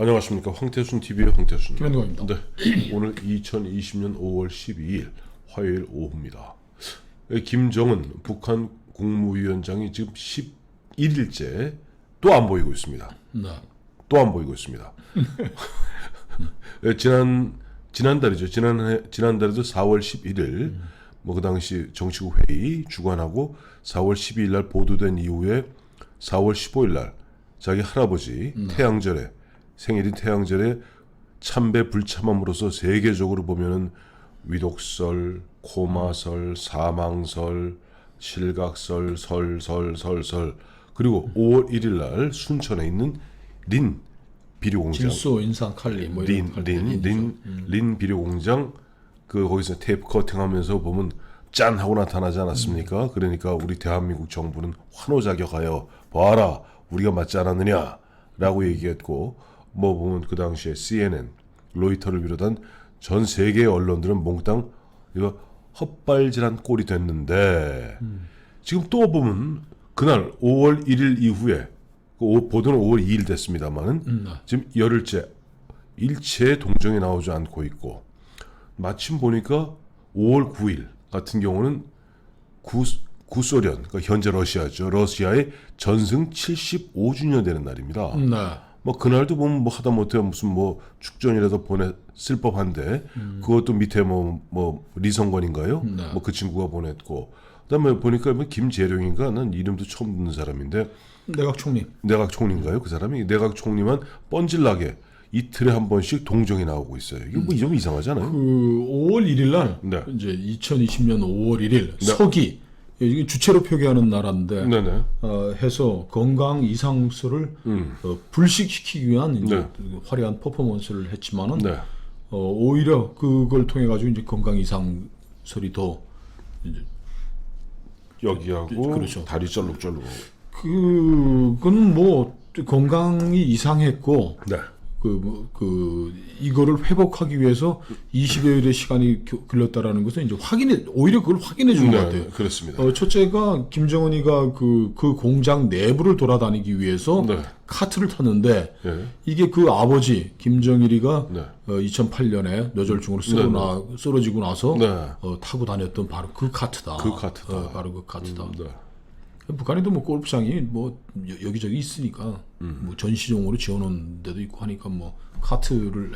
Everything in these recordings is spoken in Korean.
안녕하십니까. 황태순 TV의 황태순 김현동입니다. 네, 오늘 2020년 5월 12일 화요일 오후입니다. 김정은 북한 국무위원장이 지금 11일째 또 안 보이고 있습니다. 네. 또 안 보이고 있습니다. 지난달이죠. 지난달에도 4월 11일 뭐 그 당시 정치국 회의 주관하고 4월 12일 날 보도된 이후에 4월 15일 날 자기 할아버지 태양절에 생일인 태양절에 참배 불참함으로써 세계적으로 보면은 위독설, 코마설, 사망설, 실각설, 설설 그리고 5월 1일 날 순천에 있는 린 비료공장 질소, 인산, 칼리 뭐 이런 린 비료공장 그 거기서 테이프 커팅하면서 보면 짠 하고 나타나지 않았습니까? 그러니까 우리 대한민국 정부는 환호자격하여 봐라 우리가 맞지 않았느냐라고 얘기했고 뭐 보면 그 당시에 CNN, 로이터를 비롯한 전 세계의 언론들은 몽땅 이거 헛발질한 꼴이 됐는데 지금 또 보면 그날 5월 1일 이후에 보도는 5월 2일 됐습니다만은 지금 열흘째 일체 동정이 나오지 않고 있고 마침 보니까 5월 9일 같은 경우는 구소련, 그러니까 현재 러시아죠. 러시아의 전승 75주년 되는 날입니다. 네. 뭐 그날도 보면 뭐 하다못해 무슨 뭐 축전이라도 보냈을 법한데 그것도 밑에 뭐 리성건인가요? 네. 뭐 그 친구가 보냈고 그다음에 보니까 뭐 김재룡인가 난 이름도 처음 듣는 사람인데 내각 총리. 내각 총리인가요? 그 사람이 내각 총리만 뻔질나게 이틀에 한 번씩 동정이 나오고 있어요. 이게 뭐 좀 이상하잖아요. 그 5월 1일 날 네. 이제 2020년 5월 1일 네. 서기 이게 주체로 표기하는 나라인데 네네. 해서 건강 이상설을 불식시키기 위한 이제 네. 화려한 퍼포먼스를 했지만은 네. 오히려 그걸 통해 가지고 이제 건강 이상설이 더 이제 여기하고 그렇죠. 다리 쩔룩쩔룩. 그건 뭐 건강이 이상했고 네. 이거를 회복하기 위해서 20여일의 시간이 걸렸다라는 것은 이제 오히려 그걸 확인해 주는 것 같아요. 그렇습니다. 첫째가 김정은이가 그 공장 내부를 돌아다니기 위해서 네. 카트를 탔는데 예. 이게 그 아버지 김정일이가 네. 2008년에 뇌졸중으로 쓰러지고 나서 타고 다녔던 바로 그 카트다. 그 카트다. 바로 그 카트다. 네. 북한에도 뭐 골프장이 뭐 여기저기 있으니까 뭐 전시용으로 지어놓은 데도 있고 하니까 뭐 카트를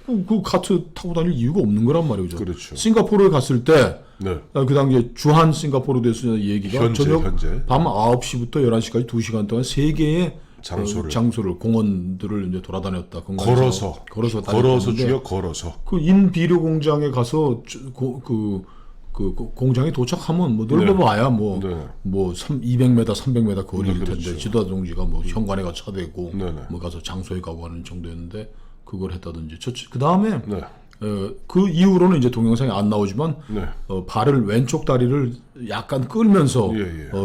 그 카트 타고 다닐 이유가 없는 거란 말이죠. 그렇죠. 싱가포르에 갔을 때 네. 그 당시에 주한 싱가포르에 대해서 얘기가 저녁 밤 9시부터 11시까지 2시간 동안 세 개의 장소를 공원들을 이제 돌아다녔다. 걸어서 주요 걸어서. 그 인비료 공장에 가서 그 공장에 도착하면 뭐 넓어봐야 뭐 200m, 300m 거리일 텐데 그렇죠. 지도자 동지가 뭐 현관에가 차대고 네네. 뭐 가서 장소에 가고 하는 정도였는데 그걸 했다든지 그 다음에 네. 그 이후로는 이제 동영상이 안 나오지만 네. 발을 왼쪽 다리를 약간 끌면서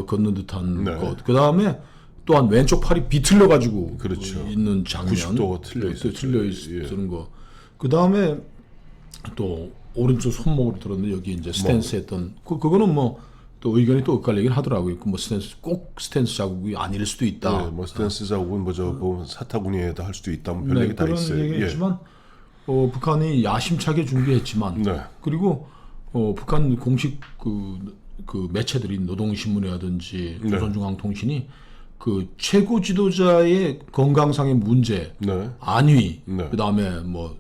걷는 듯한 네. 것. 그 다음에 또한 왼쪽 팔이 비틀려 가지고 그렇죠. 있는 장면, 90도가 틀려 있는 거. 그 다음에 또 오른쪽 손목으로 들었는데 여기 이제 스탠스 했던 그거는 뭐 또 의견이 또 엇갈리긴 하더라고요. 뭐 스탠스 자국이 아닐 수도 있다. 네, 뭐 스탠스 자국은 뭐 사타구니에다 할 수도 있다. 뭐 별 얘기 다 그런 있어요. 얘기했지만 북한이 야심차게 준비했지만 그리고 북한 공식 그 매체들이 노동신문이라든지 조선중앙통신이 그 최고 지도자의 건강상의 문제, 안위, 그다음에 뭐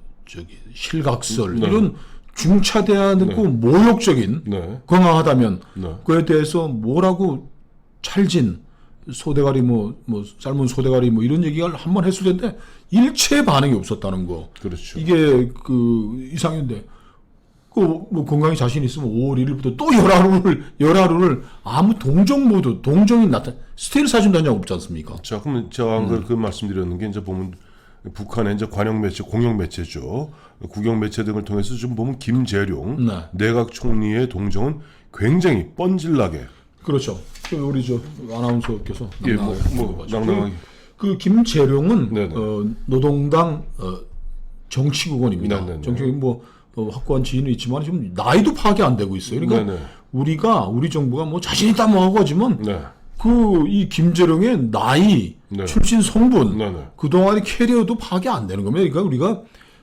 실각설 이런 중차대하고 모욕적인 건강하다면 그에 대해서 뭐라고 찰진 소대가리 뭐 삶은 소대가리 뭐 이런 얘기를 한번 했을 텐데 일체 반응이 없었다는 거. 그렇죠. 이게 그 이상인데 뭐 건강에 자신 있으면 5월 1일부터 또 열하루를 아무 동정이 스테일 사준 단장 없지 않습니까? 자, 그러면 제가 그 말씀드렸는 게 이제 보면 북한의 이제 관영 매체, 공영 매체죠. 국영 매체 등을 통해서 좀 보면 김재룡 내각 총리의 동정은 굉장히 뻔질나게. 그렇죠. 우리 저 아나운서께서 낭낭하게. 그 김재룡은 노동당 정치국원입니다. 정치국원 뭐 확고한 지위는 있지만 지금 나이도 파악이 안 되고 있어요. 그러니까 우리 정부가 뭐 자신 있다 뭐 하고 하지만 이 김재룡의 나이, 네. 출신 성분, 네네. 그동안의 캐리어도 파악이 안 되는 겁니다. 그러니까 우리가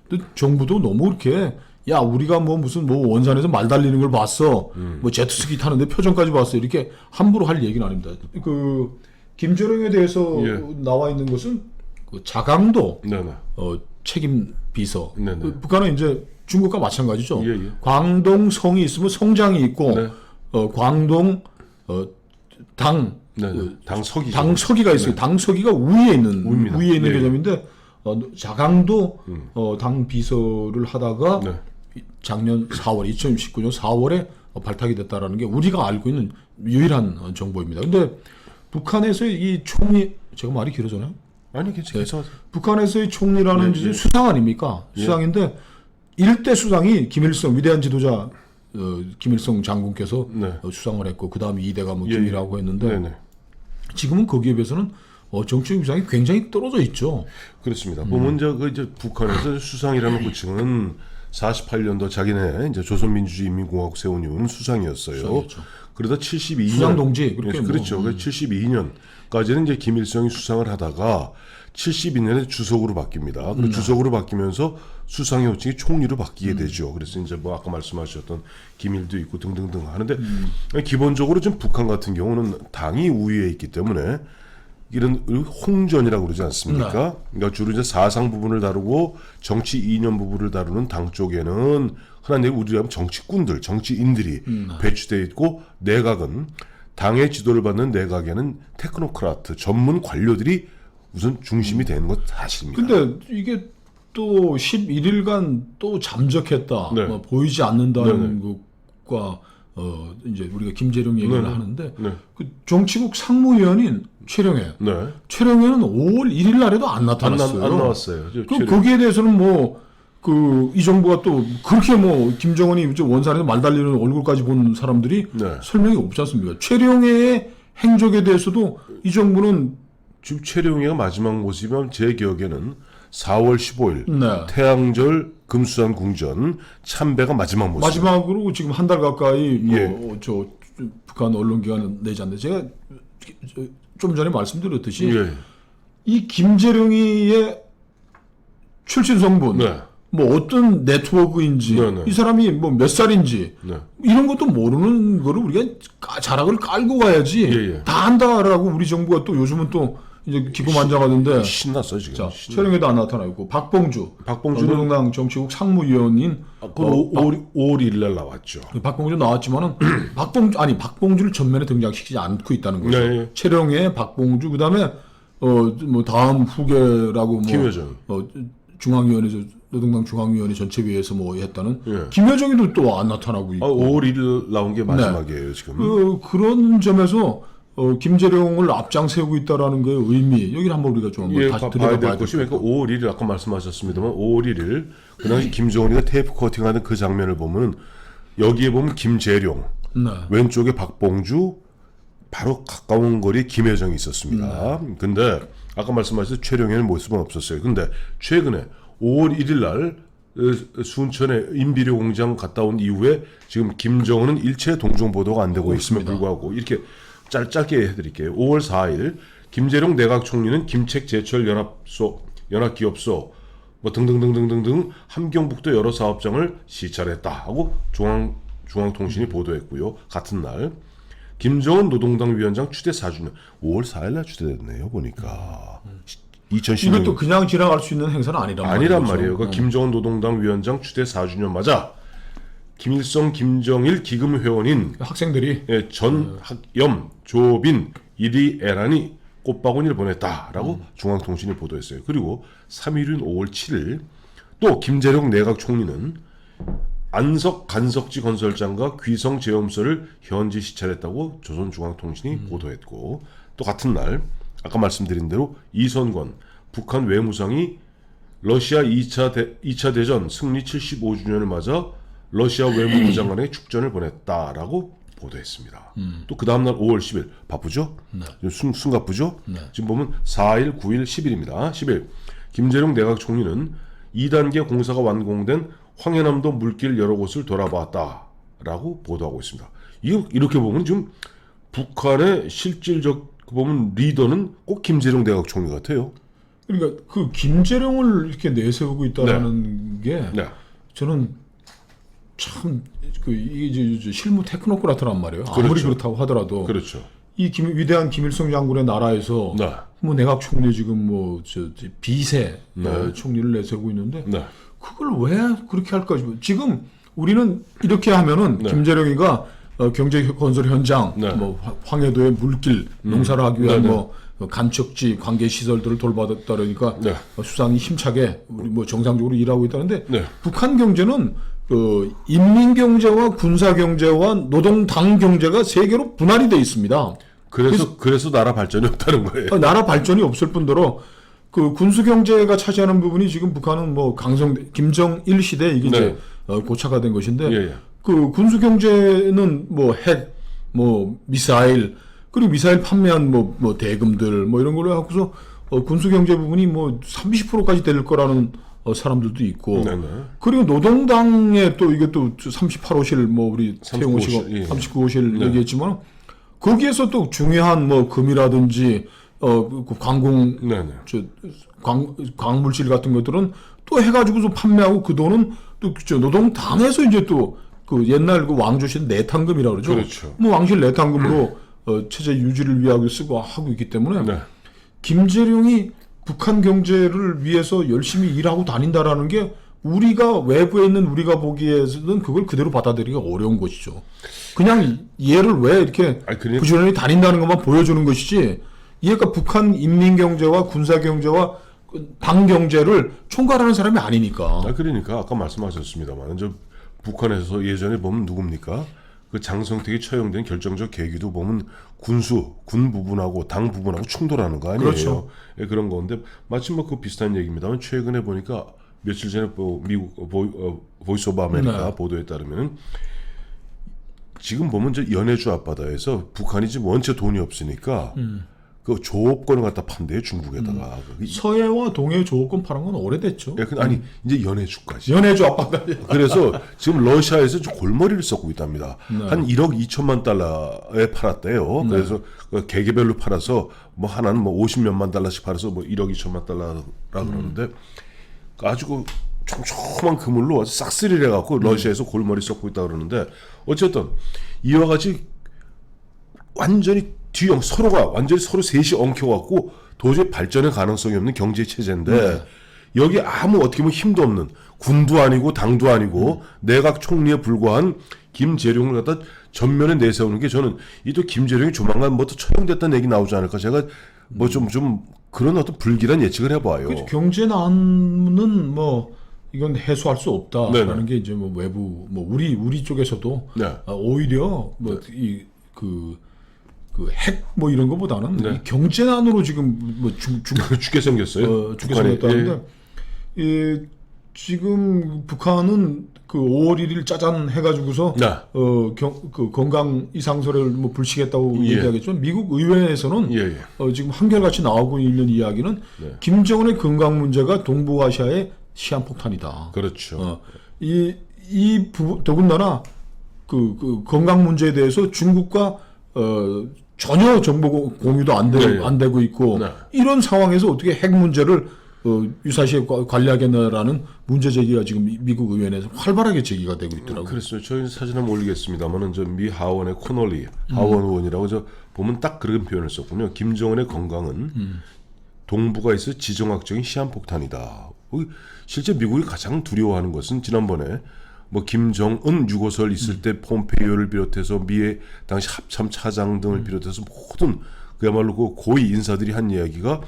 또 정부도 너무 이렇게 야 우리가 뭐 무슨 뭐 원산에서 말 달리는 걸 봤어, 뭐 제트스키 타는데 표정까지 봤어 이렇게 함부로 할 얘기는 아닙니다. 그 김재룡에 대해서 예. 나와 있는 것은 그 자강도 네네. 책임 비서. 네네. 그 북한은 이제 중국과 마찬가지죠. 예, 예. 광동 성이 있으면 성장이 있고 네. 광동 당 네네. 당서기. 당서기가 있어요. 당서기가 우위에 있는 우위입니다. 위에 있는 예, 예. 개념인데 자강도 당 비서를 하다가 네. 작년 4월 2019년 4월에 발탁이 됐다라는 게 우리가 알고 있는 유일한 정보입니다. 근데 북한에서의 이 총리 제가 말이 길어져나요? 아니 괜찮아요. 북한에서의 총리라는 예, 예. 수상 아닙니까? 수상인데 일대 수상이 김일성 위대한 지도자 김일성 장군께서 네. 수상을 했고 그 다음 2대가 뭐 예, 김이라고 했는데 네네. 지금은 거기에 비해서는 정치적 위상이 굉장히 떨어져 있죠. 그렇습니다. 보면 이제 북한에서 수상이라는 호칭은 48년도 자기네 이제 조선민주주의인민공화국 세운 이후는 수상이었어요. 수상이었죠. 그러다 72년 수상 동지 그렇게 그렇죠. 72년까지는 이제 김일성이 수상을 하다가 72년에 주석으로 바뀝니다. 그리고 주석으로 바뀌면서 수상의 호칭이 총리로 바뀌게 되죠. 그래서 이제 뭐 아까 말씀하셨던 김일도 있고 등등등 하는데 기본적으로 좀 북한 같은 경우는 당이 우위에 있기 때문에 이런 홍전이라고 그러지 않습니까? 그러니까 주로 이제 사상 부분을 다루고 정치 이념 부분을 다루는 당 쪽에는 흔한 얘기 우리가 하면 정치꾼들, 정치인들이 배치되어 있고 내각은 당의 지도를 받는 내각에는 테크노크라트, 전문 관료들이 우선 중심이 되는 것 사실입니다. 근데 이게 또 11일간 또 잠적했다, 네. 뭐 보이지 않는다는 것과 이제 우리가 김재룡 얘기를 네네. 하는데 네. 그 정치국 상무위원인 최령해. 네. 최령해는 5월 1일 날에도 안 나타났어요. 안 나왔어요. 그럼 거기에 대해서는 뭐 이 정부가 또 그렇게 뭐 김정은이 이제 원산에서 말 달리는 얼굴까지 본 사람들이 네. 설명이 없지 않습니까? 최령해의 행적에 대해서도 이 정부는 지금 최룡이가 마지막 모습이면 제 기억에는 4월 15일 네. 태양절 금수산 궁전 참배가 마지막 모습. 마지막으로 지금 한 달 가까이 예. 저 북한 언론기관 내지 않는데 제가 좀 전에 말씀드렸듯이 예. 이 김재룡이의 출신 성분, 네. 뭐 어떤 네트워크인지, 네. 이 사람이 뭐 몇 살인지 네. 이런 것도 모르는 거를 우리가 자락을 깔고 가야지. 예. 다 안다라고 우리 정부가 또 요즘은 또 이제 기고만장하던데. 신났어요 지금. 자, 최령에도 안 나타나 있고 박봉주, 박봉주는- 노동당 정치국 상무위원인 그 5월 1일 날 나왔죠. 박봉주 나왔지만은 박봉주를 전면에 등장시키지 않고 있다는 거죠. 네. 최령해, 박봉주, 그다음에 뭐 다음 후계라고 뭐 김여정. 중앙위원회 노동당 중앙위원회 전체회의에서 뭐 했다는 예. 김여정이도 또 안 나타나고 있고 5월 1일 나온 게 마지막이에요 지금. 그런 점에서 김재룡을 앞장 세우고 있다라는 그 의미 여기를 한번 우리가 좀 예, 다시 봐야 들여다봐야 될 될 것이 것 그러니까 5월 1일 아까 말씀하셨습니다만 5월 1일 그 당시 김정은이가 테이프 커팅하는 그 장면을 보면은 여기에 보면 김재룡 네. 왼쪽에 박봉주 바로 가까운 거리에 김여정이 있었습니다. 근데 아까 말씀하신 최령해는 모습은 없었어요. 근데 최근에 5월 1일 날 순천에 인비료 공장 갔다 온 이후에 지금 김정은은 일체 동종 보도가 안 되고 있음에 불구하고 이렇게 짧게 해드릴게요. 5월 4일 김재룡 내각 총리는 김책 제철 연합기업소 뭐 등등등등등등 함경북도 여러 사업장을 시찰했다 하고 중앙통신이 보도했고요. 같은 날 김정은 노동당 위원장 추대 4주년 5월 4일 날 추대됐네요. 보니까 2016년 이것도 그냥 지나갈 수 있는 행사는 아니란 말이에요. 그 김정은 노동당 위원장 추대 4주년 맞아 김일성 김정일 기금 회원인 학생들이 전학염 조빈 이리 에란이 꽃바구니를 보냈다라고 중앙통신이 보도했어요. 그리고 3일인 5월 7일 또 김재룡 내각 총리는 안석 간석지 건설장과 귀성 제염소를 현지 시찰했다고 조선중앙통신이 보도했고 또 같은 날 아까 말씀드린 대로 이선권 북한 외무상이 러시아 2차 대전 승리 75주년을 맞아 러시아 외무부 장관에게 축전을 보냈다라고 보도했습니다. 또 그 다음날 5월 10일 바쁘죠? 숨가쁘죠? 지금 보면 4일, 9일, 10일입니다. 10일 김재룡 내각 총리는 2단계 공사가 완공된 황해남도 물길 여러 곳을 돌아봤다라고 보도하고 있습니다. 이렇게 보면 지금 북한의 실질적 보면 리더는 꼭 김재룡 대각 총리 같아요. 그러니까 그 김재룡을 이렇게 내세우고 있다는 게 네. 저는 참 이게 이제 실무 테크노크라트란 말이에요. 아무리 그렇죠. 그렇다고 하더라도 그렇죠. 이 위대한 김일성 장군의 나라에서 네. 뭐 내각 총리 지금 뭐 비세 네. 총리를 내세우고 있는데 네. 그걸 왜 그렇게 할까 싶어요. 지금 우리는 이렇게 하면은 네. 김재룡이가 경제 건설 현장, 네. 뭐 황해도의 물길 농사를 하기 위한 네, 네. 뭐 간척지 관계 시설들을 돌봤다 그러니까 네. 수상이 힘차게 우리 뭐 정상적으로 일하고 있다는데 네. 북한 경제는 인민 경제와 군사 경제와 노동당 경제가 세 개로 분할이 돼 있습니다. 그래서 나라 발전이 없다는 거예요. 나라 발전이 없을 뿐더러 그 군수 경제가 차지하는 부분이 지금 북한은 뭐 김정일 시대 이게 네. 이제 고착화 된 것인데 예, 예. 그 군수 경제는 뭐 핵, 뭐 미사일 그리고 미사일 판매한 뭐 대금들 뭐 이런 걸로 해갖고서 군수 경제 부분이 뭐 30%까지 될 거라는 사람들도 있고 네, 네. 그리고 노동당에 또 이게 또 38호실 뭐 우리 태용호 씨가 39호실, 예. 39호실 네. 얘기했지만 거기에서 또 중요한 뭐 금이라든지 그 광공 네, 네. 광물질 같은 것들은 또 해가지고서 판매하고 그 돈은 또 노동당에서 이제 또 그 옛날 그 왕조신 내탕금이라고 그러죠. 그렇죠. 뭐 왕실 내탕금으로 체제 유지를 위하여 쓰고 하고 있기 때문에 네. 김재룡이 북한 경제를 위해서 열심히 일하고 다닌다라는 게 우리가 외부에 있는 우리가 보기에는 그걸 그대로 받아들이기가 어려운 것이죠. 그냥 얘를 왜 이렇게 아니, 그냥- 부지런히 다닌다는 것만 보여주는 것이지 얘가 북한 인민 경제와 군사 경제와 당 경제를 총괄하는 사람이 아니니까. 그러니까 아까 말씀하셨습니다만 저 북한에서 예전에 보면 누굽니까? 그 장성택이 처형된 결정적 계기도 보면 군 부분하고 당 부분하고 충돌하는 거 아니에요? 그렇죠. 예, 그런 건데 마침 뭐 그 비슷한 얘기입니다만 최근에 보니까 며칠 전에 뭐 미국 보이스 오브 아메리카 네. 보도에 따르면은 지금 보면 저 연해주 앞바다에서 북한이 지금 원체 돈이 없으니까 그 조업권을 갖다 판대요 중국에다가. 서해와 동해 조업권 파는 건 오래됐죠. 예, 아니 이제 연해주까지. 연해주 앞바다. 그래서 지금 러시아에서 좀 골머리를 썩고 있답니다. 네. 한 1억 2천만 달러에 팔았대요. 네. 그래서 그 개개별로 팔아서 뭐 하나는 뭐 50몇만 달러씩 팔아서 뭐 1억 2천만 달러라 그러는데 아주 그 촘촘한 그물로 아주 싹쓸이를 해갖고 러시아에서 골머리 썩고 있다 그러는데 어쨌든 이와 같이 완전히 서로가 완전히 서로 셋이 엉켜갖고 도저히 발전의 가능성이 없는 경제 체제인데 여기 아무 어떻게 보면 힘도 없는 군도 아니고 당도 아니고 내각 총리에 불과한 김재룡을 갖다 전면에 내세우는 게 저는 이 또 김재룡이 조만간 뭐 또 처형됐다는 얘기 나오지 않을까 제가 뭐 좀 그런 어떤 불길한 예측을 해봐요. 그렇죠. 경제난은 뭐 이건 해소할 수 없다라는 네네. 게 이제 뭐 외부 뭐 우리 쪽에서도 네. 오히려 뭐 이 그 핵 뭐 이런 거보다는 네. 이 경제난으로 지금 뭐 죽게 생겼어요. 죽게 북한이. 생겼다는데 지금 북한은 그 5월 1일 짜잔 해가지고서 네. 그 건강 이상설을 뭐 불식했다고 예. 얘기하겠지만 미국 의회에서는 예, 예. 지금 한결같이 나오고 있는 이야기는 네. 김정은의 건강 문제가 동북아시아의 시한폭탄이다. 그렇죠. 더군다나 그 건강 문제에 대해서 중국과 전혀 정보 공유도 네. 안 되고 있고 네. 이런 상황에서 어떻게 핵 문제를 유사시에 관리하겠느라는 문제 제기가 지금 미국 의회에서 활발하게 제기가 되고 있더라고요. 그랬어요. 저희 사진 한번 올리겠습니다만은 저 미 하원의 코널리 하원 의원이라고 저 보면 딱 그런 표현을 썼군요. 김정은의 건강은 동북아에서 지정학적인 시한폭탄이다. 실제 미국이 가장 두려워하는 것은 지난번에 뭐 김정은 6호설 있을 때 폼페이오를 비롯해서 미의 당시 합참 차장 등을 비롯해서 모든 그야말로 그 고위 인사들이 한 이야기가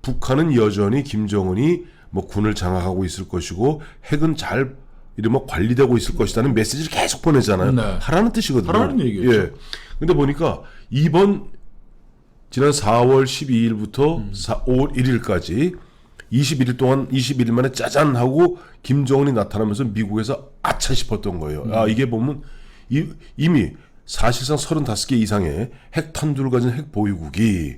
북한은 여전히 김정은이 뭐 군을 장악하고 있을 것이고 핵은 잘 이러면 관리되고 있을 것이라는 메시지를 계속 보내잖아요. 네. 하라는 뜻이거든요. 하라는 얘기였죠. 예. 근데 보니까 지난 4월 12일부터 5월 1일까지 21일 동안 21일 만에 짜잔 하고 김정은이 나타나면서 미국에서 아차 싶었던 거예요. 이게 보면 이미 사실상 35개 이상의 핵탄두를 가진 핵보유국이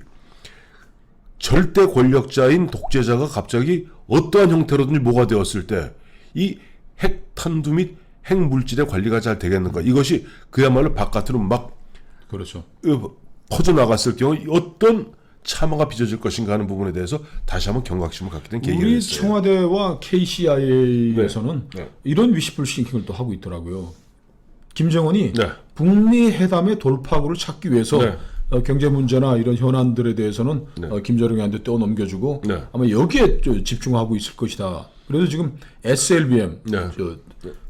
절대 권력자인 독재자가 갑자기 어떠한 형태로든지 뭐가 되었을 때 이 핵탄두 및 핵물질의 관리가 잘 되겠는가? 이것이 그야말로 바깥으로 막 그렇죠. 퍼져나갔을 경우 어떤 참화가 빚어질 것인가 하는 부분에 대해서 다시 한번 경각심을 갖게 된 계기가 우리 됐어요. 청와대와 KCIA에서는 네. 이런 위시풀 싱킹을 또 하고 있더라고요. 김정은이 네. 북미 회담의 돌파구를 찾기 위해서 네. 경제 문제나 이런 현안들에 대해서는 네. 김정은한테 떼어넘겨주고 네. 아마 여기에 집중하고 있을 것이다. 그래서 지금 SLBM 네.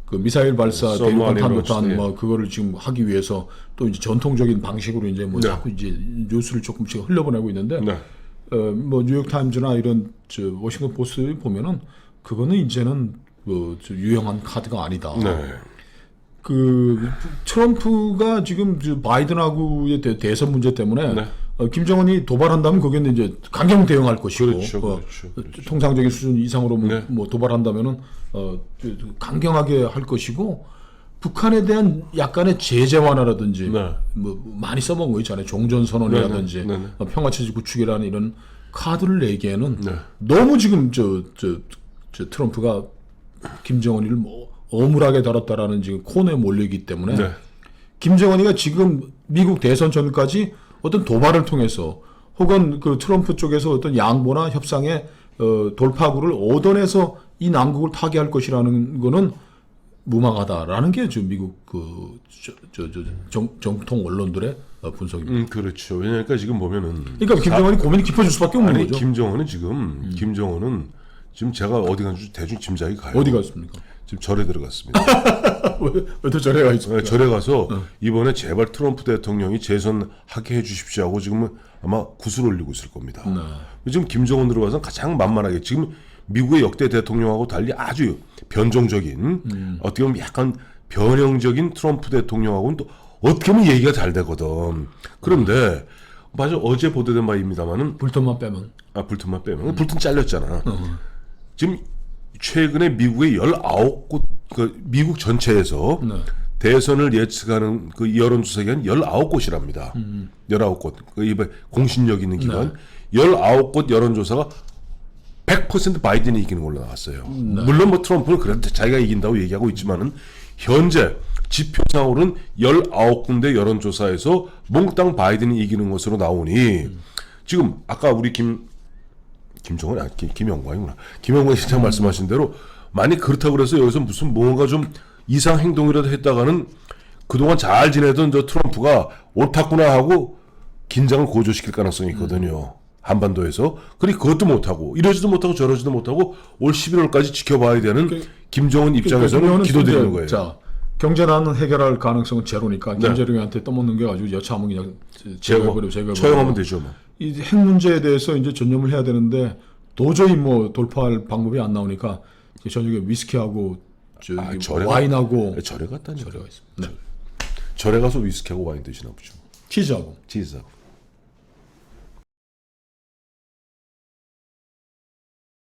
그 미사일 발사 대륙간 탄도탄 네. 뭐 그거를 지금 하기 위해서 또 이제 전통적인 방식으로 이제 뭐 네. 자꾸 이제 뉴스를 조금씩 흘려보내고 있는데 네. 뭐 뉴욕 타임즈나 이런 워싱턴 포스트 보면은 그거는 이제는 유용한 카드가 아니다. 네. 그 트럼프가 지금 바이든하고의 대선 문제 때문에 네. 김정은이 도발한다면 거기는 이제 강경 대응할 것이고 그렇죠. 통상적인 수준 이상으로 네. 뭐 도발한다면은 강경하게 할 것이고 북한에 대한 약간의 제재 완화라든지 네. 뭐 많이 써먹은 거 있잖아요. 종전 선언이라든지 네. 네. 평화체제 구축이라는 이런 카드를 내기에는 네. 너무 지금 저 트럼프가 김정은이를 뭐 어물하게 다뤘다라는 지금 코너에 몰리기 때문에 네. 김정은이가 지금 미국 대선 전까지 어떤 도발을 통해서 혹은 그 트럼프 쪽에서 어떤 양보나 협상의 돌파구를 얻어내서 이 난국을 타개할 것이라는 거는 무망하다라는 게 지금 미국 정통 언론들의 분석입니다. 그렇죠. 왜냐니까 지금 보면은 그러니까 김정은이 고민이 깊어질 수밖에 없는 아니 거죠. 김정은은 지금 제가 어디 간지 대충 짐작이 가요. 어디 갔습니까? 지금 절에 들어갔습니다. 왜또 저래 가 있습니까? 절에 가서 이번에 제발 트럼프 대통령이 재선하게 해주십시오 하고 지금은 아마 구슬 올리고 있을 겁니다. 지금 김정은 들어가서 가장 만만하게 지금 미국의 역대 대통령하고 달리 아주 변종적인 어떻게 보면 약간 변형적인 트럼프 대통령하고는 또 어떻게 보면 얘기가 잘 되거든. 그런데 맞아 어제 보도된 바입니다만은 불턴만 빼면 불튼만 빼면 불튼 잘렸잖아. 지금 최근에 미국의 19곳 그 미국 전체에서 대선을 예측하는 그 여론조사 기관 19곳이랍니다. 19곳. 그 이번 공신력 있는 기관 19곳 여론조사가 100% 바이든이 이기는 걸로 나왔어요. 물론 뭐 트럼프는 그래도 자기가 이긴다고 얘기하고 있지만은 현재 지표상으로는 19군데 여론조사에서 몽땅 바이든이 이기는 것으로 나오니 지금 아까 우리 김정은 김영광이구나. 김영광 시장 말씀하신 대로 만약 그렇다고 그래서 여기서 무슨 뭔가 좀 이상 행동이라도 했다가는 그동안 잘 지내던 저 트럼프가 옳았구나 하고 긴장을 고조시킬 가능성이 있거든요. 한반도에서. 그러니 그것도 못하고 이러지도 못하고 저러지도 못하고 올 11월까지 지켜봐야 되는 김정은 입장에서는 기도드리는 거예요. 자, 경제난은 해결할 가능성은 제로니까 김재룡한테 떠먹는 게 아주 여차하면 그냥 제거해버리고 처형하면 되죠. 뭐. 이 핵 문제에 대해서 이제 전념을 해야 되는데 도저히 뭐 돌파할 방법이 안 나오니까 저녁에 위스키하고 와인하고 절에 갔다니. 절에 가 있습니다. 네. 절에 가서 위스키하고 와인 드시나 보죠. 치즈하고. 치즈하고.